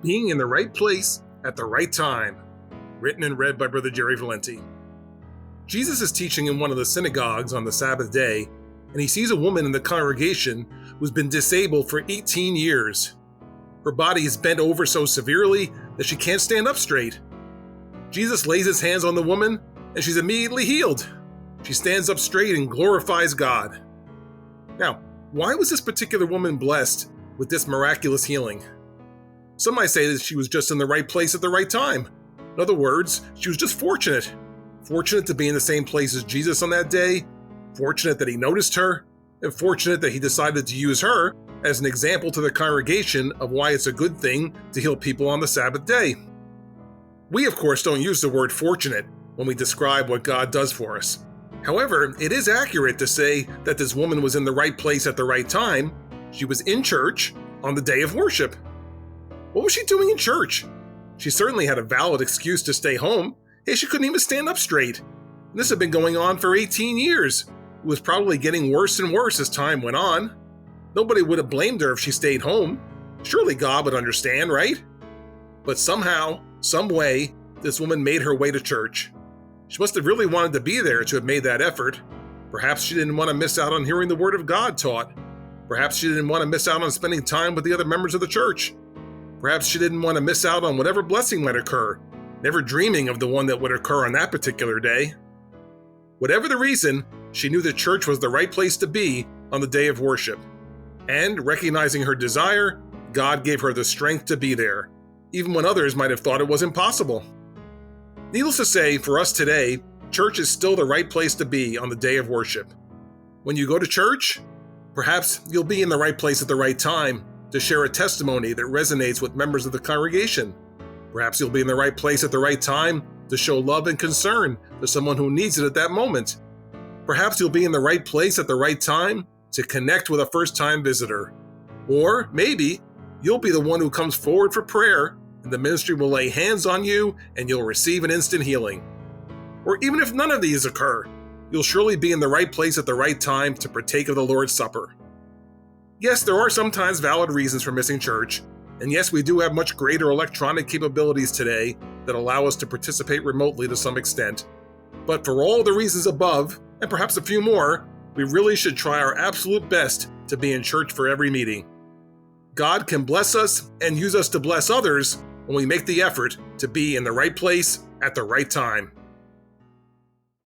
Being in the right place at the right time. Written and read by Brother Jerry Valenti. Jesus is teaching in one of the synagogues on the Sabbath day, and he sees a woman in the congregation who's been disabled for 18 years. Her body is bent over so severely that she can't stand up straight. Jesus lays his hands on the woman, and she's immediately healed. She stands up straight and glorifies God. Now, why was this particular woman blessed with this miraculous healing? Some might say that she was just in the right place at the right time. In other words, she was just fortunate. Fortunate to be in the same place as Jesus on that day, fortunate that he noticed her, and fortunate that he decided to use her as an example to the congregation of why it's a good thing to heal people on the Sabbath day. We, of course, don't use the word fortunate when we describe what God does for us. However, it is accurate to say that this woman was in the right place at the right time. She was in church on the day of worship. What was she doing in church? She certainly had a valid excuse to stay home. Hey, she couldn't even stand up straight. This had been going on for 18 years. It was probably getting worse and worse as time went on. Nobody would have blamed her if she stayed home. Surely God would understand, right? But somehow, some way, this woman made her way to church. She must have really wanted to be there to have made that effort. Perhaps she didn't want to miss out on hearing the word of God taught. Perhaps she didn't want to miss out on spending time with the other members of the church. Perhaps she didn't want to miss out on whatever blessing might occur, never dreaming of the one that would occur on that particular day. Whatever the reason, she knew that church was the right place to be on the day of worship. And recognizing her desire, God gave her the strength to be there, even when others might have thought it was impossible. Needless to say, for us today, church is still the right place to be on the day of worship. When you go to church, perhaps you'll be in the right place at the right time to share a testimony that resonates with members of the congregation. Perhaps you'll be in the right place at the right time to show love and concern to someone who needs it at that moment. Perhaps you'll be in the right place at the right time to connect with a first-time visitor. Or maybe you'll be the one who comes forward for prayer, and the ministry will lay hands on you and you'll receive an instant healing. Or even if none of these occur, you'll surely be in the right place at the right time to partake of the Lord's Supper. Yes, there are sometimes valid reasons for missing church, and yes, we do have much greater electronic capabilities today that allow us to participate remotely to some extent. But for all the reasons above, and perhaps a few more, we really should try our absolute best to be in church for every meeting. God can bless us and use us to bless others when we make the effort to be in the right place at the right time.